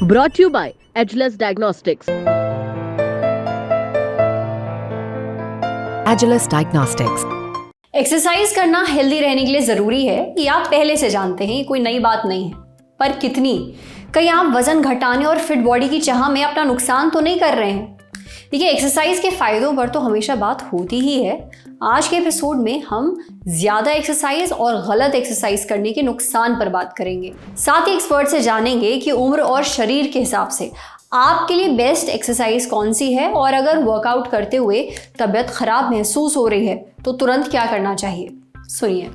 Brought to you by Ageless Diagnostics. Ageless Diagnostics. Exercise करना healthy रहने के लिए ज़रूरी है, ये आप पहले से जानते हैं, ये कोई नई बात नहीं है। पर कितनी? कहीं आप वज़न घटाने और फिट बॉडी की चाह में अपना नुकसान तो नहीं कर रहे हैं? देखिए, एक्सरसाइज के फ़ायदों पर तो हमेशा बात होती ही है। आज के एपिसोड में हम ज़्यादा एक्सरसाइज और गलत एक्सरसाइज करने के नुकसान पर बात करेंगे। साथ ही एक्सपर्ट से जानेंगे कि उम्र और शरीर के हिसाब से आपके लिए बेस्ट एक्सरसाइज कौन सी है, और अगर वर्कआउट करते हुए तबीयत खराब महसूस हो रही है तो तुरंत क्या करना चाहिए। सुनिए।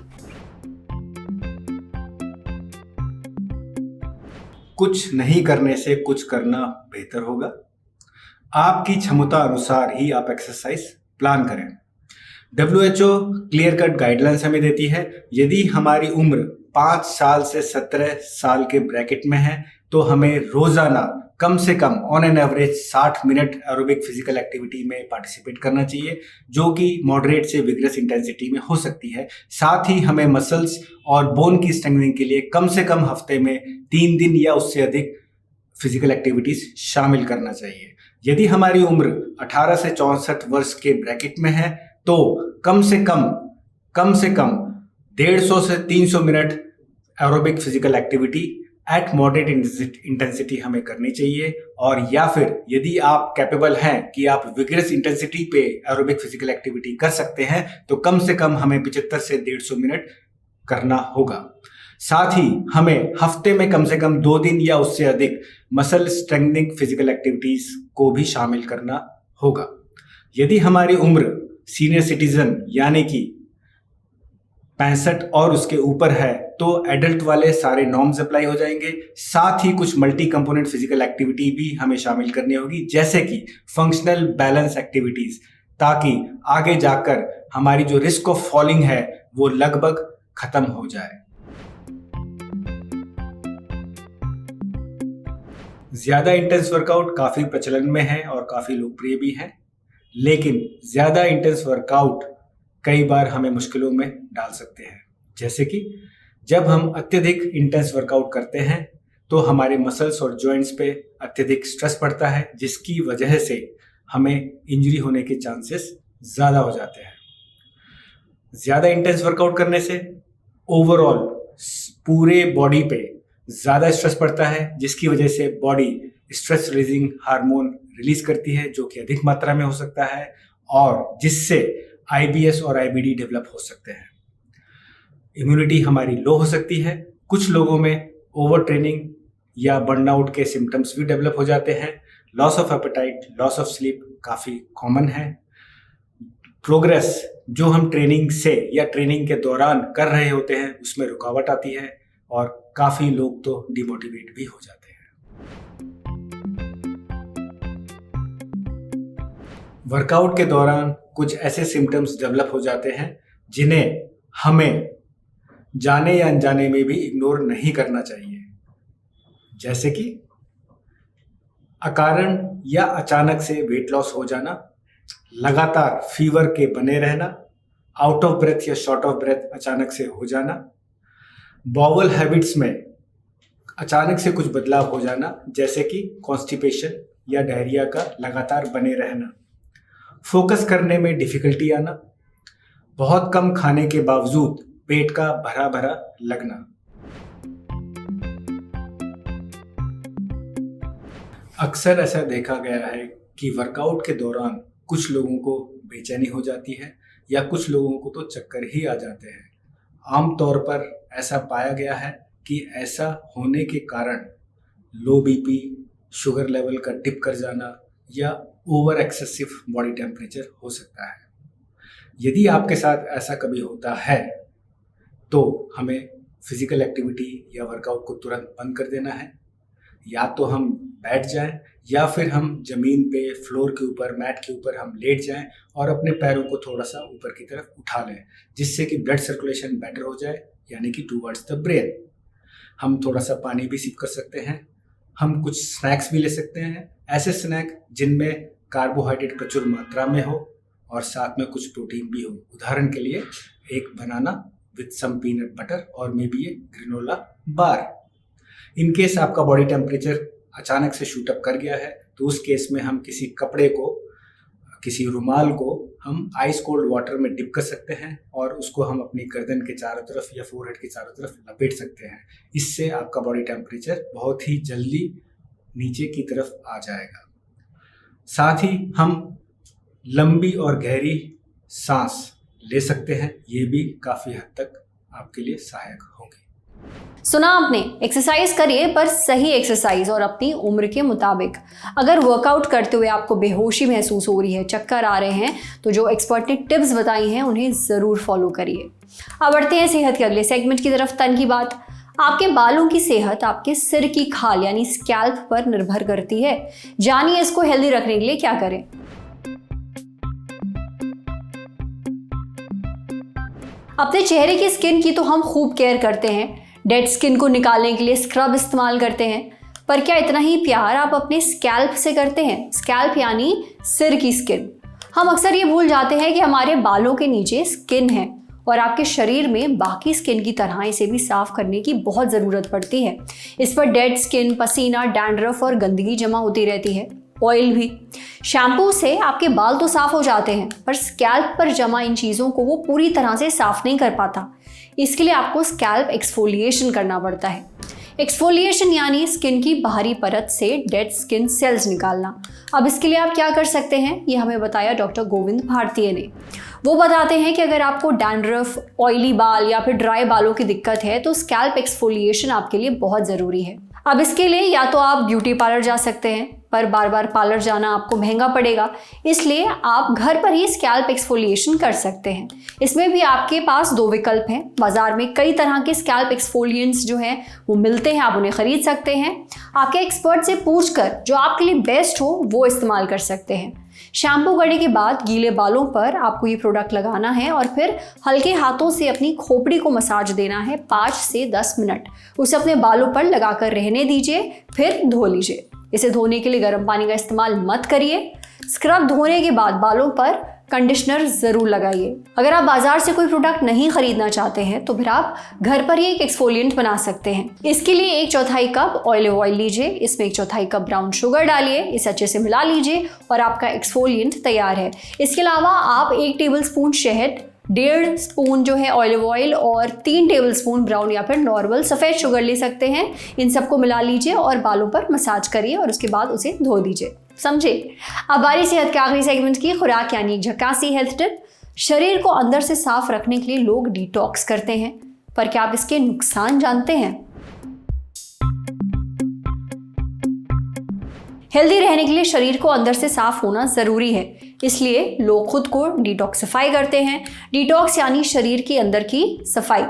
कुछ नहीं करने से कुछ करना बेहतर होगा। आपकी क्षमता अनुसार ही आप एक्सरसाइज प्लान करें। WHO क्लियर कट गाइडलाइंस हमें देती है। यदि हमारी उम्र 5 साल से 17 साल के ब्रैकेट में है तो हमें रोजाना कम से come on an average 60 minute aerobic physical activity में पार्टिसिपेट करना चाहिए, जो कि मॉडरेट से विग्रस इंटेंसिटी में हो सकती है। साथ ही हमें मसल्स और बोन की स्ट्रेंथनिंग के लिए कम से कम हफ्ते में 3 दिन या उससे अधिक फिजिकल एक्टिविटीज शामिल करना चाहिए। यदि हमारी उम्र 18 से 64 वर्ष के ब्रैकेट में है तो कम से कम 150 से 300 minute aerobic physical activity eight moderate intensity हमें करनी चाहिए। और या फिर यदि आप कैपेबल हैं कि आप विग्रस इंटेंसिटी पे एरोबिक फिजिकल एक्टिविटी कर सकते हैं तो कम से कम हमें 75 से 150 मिनट करना होगा। साथ ही हमें हफ्ते में कम से कम 2 दिन या उससे अधिक मसल स्ट्रेंथनिंग फिजिकल एक्टिविटीज को भी शामिल करना होगा। यदि हमारी उम्र सीनियर सिटीजन यानी कि 65 और उसके ऊपर है तो एडल्ट वाले सारे नॉर्म्स अप्लाई हो जाएंगे। साथ ही कुछ मल्टी कंपोनेंट फिजिकल एक्टिविटी भी हमें शामिल करनी होगी, जैसे कि फंक्शनल बैलेंस एक्टिविटीज, ताकि आगे जाकर हमारी जो रिस्क ऑफ फॉलिंग है वो लगभग खत्म हो जाए। ज्यादा इंटेंस वर्कआउट काफी प्रचलन में है और काफी लोकप्रिय भी है, लेकिन ज्यादा इंटेंस वर्कआउट कई बार हमें मुश्किलों में डाल सकते हैं। जैसे कि जब हम अत्यधिक इंटेंस वर्कआउट करते हैं तो हमारे मसल्स और जॉइंट्स पे अत्यधिक स्ट्रेस पड़ता है, जिसकी वजह से हमें इंजरी होने के चांसेस ज़्यादा हो जाते हैं। ज़्यादा इंटेंस वर्कआउट करने से ओवरऑल पूरे बॉडी पे ज़्यादा स्ट्रेस पड़ता है, जिसकी वजह से body stress releasing hormone release करती है, जो कि अधिक मात्रा में हो सकता है और जिससे IBS और IBD डेवलप हो सकते हैं। इम्यूनिटी हमारी लो हो सकती है। कुछ लोगों में ओवर ट्रेनिंग या बर्नआउट के सिम्टम्स भी डेवलप हो जाते हैं। Loss of appetite, loss of sleep काफ़ी कॉमन है। प्रोग्रेस जो हम ट्रेनिंग से या ट्रेनिंग के दौरान कर रहे होते हैं उसमें रुकावट आती है और काफ़ी लोग तो डिमोटिवेट भी हो जाते हैं। वर्कआउट के दौरान कुछ ऐसे सिम्टम्स डेवलप हो जाते हैं जिन्हें हमें जाने या अनजाने में भी इग्नोर नहीं करना चाहिए, जैसे कि अकारण या अचानक से वेट लॉस हो जाना, लगातार फीवर के बने रहना, आउट ऑफ ब्रेथ या शॉर्ट ऑफ ब्रेथ अचानक से हो जाना, बॉवल हैबिट्स में अचानक से कुछ बदलाव हो जाना, जैसे कि कॉन्स्टिपेशन या डायरिया का लगातार बने रहना, फोकस करने में डिफिकल्टी आना, बहुत कम खाने के बावजूद पेट का भरा भरा लगना। अक्सर ऐसा देखा गया है कि वर्कआउट के दौरान कुछ लोगों को बेचैनी हो जाती है या कुछ लोगों को तो चक्कर ही आ जाते हैं। आमतौर पर ऐसा पाया गया है कि ऐसा होने के कारण लो BP, शुगर लेवल का डिप कर जाना या ओवर एक्सेसिव बॉडी टेम्परेचर हो सकता है। यदि आपके साथ ऐसा कभी होता है तो हमें फिजिकल एक्टिविटी या वर्कआउट को तुरंत बंद कर देना है। या तो हम बैठ जाएं या फिर हम जमीन पे, फ्लोर के ऊपर, मैट के ऊपर हम लेट जाएं और अपने पैरों को थोड़ा सा ऊपर की तरफ उठा लें, जिससे कि ब्लड सर्कुलेशन बेटर हो जाए, यानी कि टूवर्ड्स द ब्रेन। हम थोड़ा सा पानी भी सिप कर सकते हैं। हम कुछ स्नैक्स भी ले सकते हैं, ऐसे स्नैक जिनमें कार्बोहाइड्रेट प्रचुर मात्रा में हो और साथ में कुछ प्रोटीन भी हो। उदाहरण के लिए एक बनाना विथ सम पीनट बटर और may be A granola bar. In case आपका बॉडी टेम्परेचर अचानक से शूट अप कर गया है तो उस केस में हम किसी कपड़े को, किसी रुमाल को हम आइस कोल्ड वाटर में डिप कर सकते हैं और उसको हम अपनी गर्दन के चारों तरफ या फोरहेड के चारों तरफ लपेट सकते हैं। इससे आपका बॉडी टेम्परेचर बहुत ही जल्दी नीचे की तरफ आ जाएगा। साथ ही हम लंबी और गहरी सांस ले सकते हैं, ये भी काफ़ी हद तक आपके लिए सहायक होंगे। सुना आपने, एक्सरसाइज करिए पर सही एक्सरसाइज और अपनी उम्र के मुताबिक। अगर वर्कआउट करते हुए आपको बेहोशी महसूस हो रही है, चक्कर आ रहे हैं, तो जो एक्सपर्ट ने टिप्स बताई हैं उन्हें ज़रूर फॉलो करिए। अब बढ़ते हैं सेहत के अगले सेगमेंट की तरफ। तन की बात। आपके बालों की सेहत आपके सिर की खाल यानी स्कैल्प पर निर्भर करती है। जानिए इसको हेल्दी रखने के लिए क्या करें। अपने चेहरे की स्किन की तो हम खूब केयर करते हैं, डेड स्किन को निकालने के लिए स्क्रब इस्तेमाल करते हैं, पर क्या इतना ही प्यार आप अपने स्कैल्प से करते हैं? स्कैल्प यानी सिर की स्किन। हम अक्सर ये भूल जाते हैं कि हमारे बालों के नीचे स्किन है और आपके शरीर में बाकी स्किन की तरह इसे भी साफ करने की बहुत ज़रूरत पड़ती है। इस पर डेड स्किन, पसीना, डैंड्रफ और गंदगी जमा होती रहती है, ऑयल भी। शैम्पू से आपके बाल तो साफ हो जाते हैं पर स्कैल्प पर जमा इन चीज़ों को वो पूरी तरह से साफ नहीं कर पाता। इसके लिए आपको स्कैल्प एक्सफोलिएशन करना पड़ता है। एक्सफोलिएशन यानी स्किन की बाहरी परत से डेड स्किन सेल्स निकालना। अब इसके लिए आप क्या कर सकते हैं, ये हमें बताया डॉक्टर गोविंद भारतीय ने। वो बताते हैं कि अगर आपको डैंड्रफ, ऑयली बाल या फिर ड्राई बालों की दिक्कत है तो स्कैल्प एक्सफोलिएशन आपके लिए बहुत ज़रूरी है। अब इसके लिए या तो आप ब्यूटी पार्लर जा सकते हैं, पर बार बार पार्लर जाना आपको महंगा पड़ेगा, इसलिए आप घर पर ही स्कैल्प एक्सफोलिएशन कर सकते हैं। इसमें भी आपके पास 2 विकल्प हैं। बाजार में कई तरह के स्कैल्प एक्सफोलिएंट्स जो हैं वो मिलते हैं, आप उन्हें खरीद सकते हैं। आपके एक्सपर्ट से पूछकर जो आपके लिए बेस्ट हो वो इस्तेमाल कर सकते हैं। शैम्पू करने के बाद गीले बालों पर आपको ये प्रोडक्ट लगाना है और फिर हल्के हाथों से अपनी खोपड़ी को मसाज देना है 5 से 10 मिनट। उसे अपने बालों पर लगाकर रहने दीजिए, फिर धो लीजिए। इसे धोने के लिए गर्म पानी का इस्तेमाल मत करिए। स्क्रब धोने के बाद बालों पर कंडीशनर ज़रूर लगाइए। अगर आप बाजार से कोई प्रोडक्ट नहीं खरीदना चाहते हैं तो फिर आप घर पर ही एक एक्सफोलिएंट बना सकते हैं। इसके लिए 1/4 कप ऑलिव ऑयल लीजिए, इसमें 1/4 कप ब्राउन शुगर डालिए, इसे अच्छे से मिला लीजिए और आपका एक्सफोलिएंट तैयार है। इसके अलावा आप 1 टेबलस्पून शहद, 1.5 स्पून जो है ऑलिव ऑयल और 3 टेबलस्पून ब्राउन या फिर नॉर्मल सफ़ेद शुगर ले सकते हैं। इन सबको मिला लीजिए और बालों पर मसाज करिए और उसके बाद उसे धो दीजिए। समझे? अब बारी सेहत के आखिरी सेगमेंट की, खुराक यानी एक झकासी हेल्थ टिप। शरीर को अंदर से साफ रखने के लिए लोग डिटॉक्स करते हैं, पर क्या आप इसके नुकसान जानते हैं? हेल्दी रहने के लिए शरीर को अंदर से साफ होना ज़रूरी है, इसलिए लोग खुद को डिटॉक्सिफाई करते हैं। डिटॉक्स यानी शरीर के अंदर की सफाई।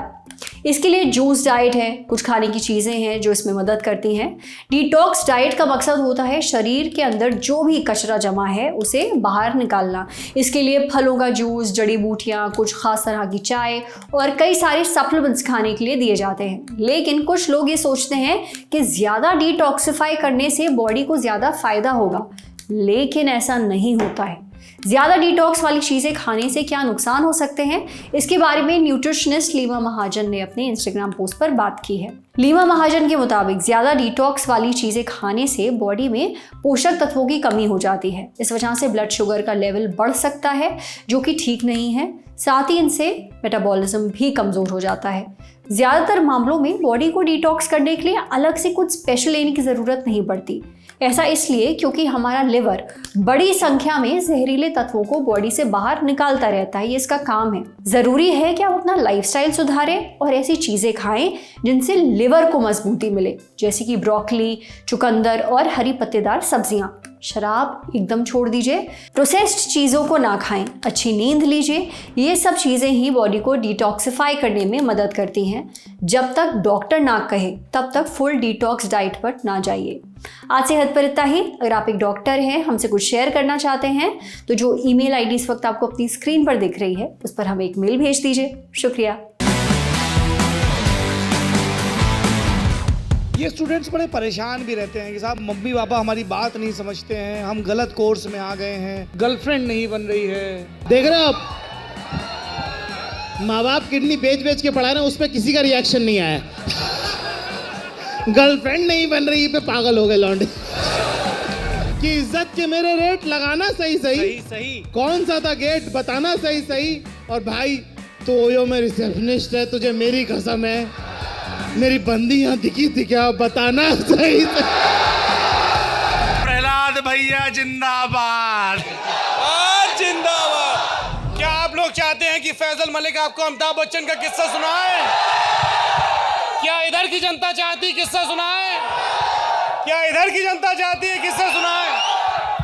इसके लिए जूस डाइट है, कुछ खाने की चीज़ें हैं जो इसमें मदद करती हैं। डिटॉक्स डाइट का मकसद होता है शरीर के अंदर जो भी कचरा जमा है उसे बाहर निकालना। इसके लिए फलों का जूस, जड़ी बूटियाँ, कुछ खास तरह की चाय और कई सारे सप्लीमेंट्स खाने के लिए दिए जाते हैं। लेकिन कुछ लोग ये सोचते हैं कि ज़्यादा डिटॉक्सिफाई करने से बॉडी को ज़्यादा फ़ायदा होगा, लेकिन ऐसा नहीं होता है। ज़्यादा डिटॉक्स वाली चीज़ें खाने से क्या नुकसान हो सकते हैं, इसके बारे में न्यूट्रिशनिस्ट लीमा महाजन ने अपने इंस्टाग्राम पोस्ट पर बात की है। लीमा महाजन के मुताबिक ज़्यादा डिटॉक्स वाली चीज़ें खाने से बॉडी में पोषक तत्वों की कमी हो जाती है। इस वजह से ब्लड शुगर का लेवल बढ़ सकता है, जो कि ठीक नहीं है। साथ ही इनसे मेटाबॉलिज्म भी कमज़ोर हो जाता है। ज़्यादातर मामलों में बॉडी को डिटॉक्स करने के लिए अलग से कुछ स्पेशल लेने की ज़रूरत नहीं पड़ती। ऐसा इसलिए क्योंकि हमारा लिवर बड़ी संख्या में जहरीले तत्वों को बॉडी से बाहर निकालता रहता है, ये इसका काम है। ज़रूरी है कि आप अपना लाइफस्टाइल सुधारें और ऐसी चीज़ें खाएं जिनसे लिवर को मजबूती मिले, जैसे कि ब्रोकली, चुकंदर और हरी पत्तेदार सब्जियां। शराब एकदम छोड़ दीजिए, प्रोसेस्ड चीज़ों को ना खाएं, अच्छी नींद लीजिए। ये सब चीज़ें ही बॉडी को डिटॉक्सिफाई करने में मदद करती हैं। जब तक डॉक्टर ना कहे तब तक फुल डिटॉक्स डाइट पर ना जाइए। आज सेहत पर इतना ही। अगर आप एक डॉक्टर हैं, हमसे कुछ शेयर करना चाहते हैं, तो जो ईमेल आईडी इस वक्त आपको अपनी स्क्रीन पर दिख रही है उस पर हमें एक मेल भेज दीजिए। शुक्रिया। ये स्टूडेंट्स बड़े परेशान भी रहते हैं कि साहब मम्मी पापा हमारी बात नहीं समझते हैं, हम गलत कोर्स में आ गए हैं, गर्लफ्रेंड नहीं बन रही है। देख रहे हो आप, माँ बाप किडनी बेच बेच के पढ़ा रहे हैं, उस पर किसी का रिएक्शन नहीं आया। गर्लफ्रेंड नहीं बन रही पे पागल हो गए लौंडे कि इज्जत के मेरे रेट लगाना सही सही कौन सा था गेट बताना सही सही। और भाई तो ओयो में रिसेप्शनिस्ट है, तुझे मेरी कसम है मेरी बंदी यहाँ दिखी थी क्या, बताना सही सही। प्रहलाद भैया जिंदाबाद जिंदाबाद। क्या आप लोग चाहते हैं कि फैजल मलिक आपको अमिताभ बच्चन का किस्सा सुनाए? क्या इधर की जनता चाहती किस्सा सुनाए? क्या इधर की जनता चाहती है किस्सा सुनाए?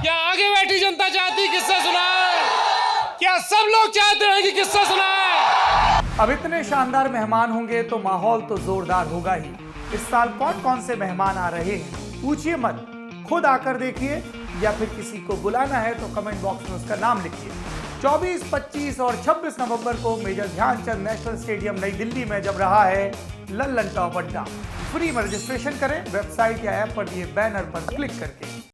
क्या आगे बैठी जनता चाहती किस्सा सुनाए? क्या सब लोग चाहते हैं कि किस्सा सुनाए? अब इतने शानदार मेहमान होंगे तो माहौल तो जोरदार होगा ही। इस साल कौन कौन से मेहमान आ रहे हैं पूछिए मत, खुद आकर देखिए, या फिर किसी को बुलाना है तो कमेंट बॉक्स में उसका नाम लिखिए। 24, 25 और 26 नवंबर को मेजर ध्यानचंद नेशनल स्टेडियम नई दिल्ली में जब रहा है लल्लन टॉप अड्डा। फ्री में रजिस्ट्रेशन करें वेबसाइट या ऐप पर दिए बैनर पर क्लिक करके।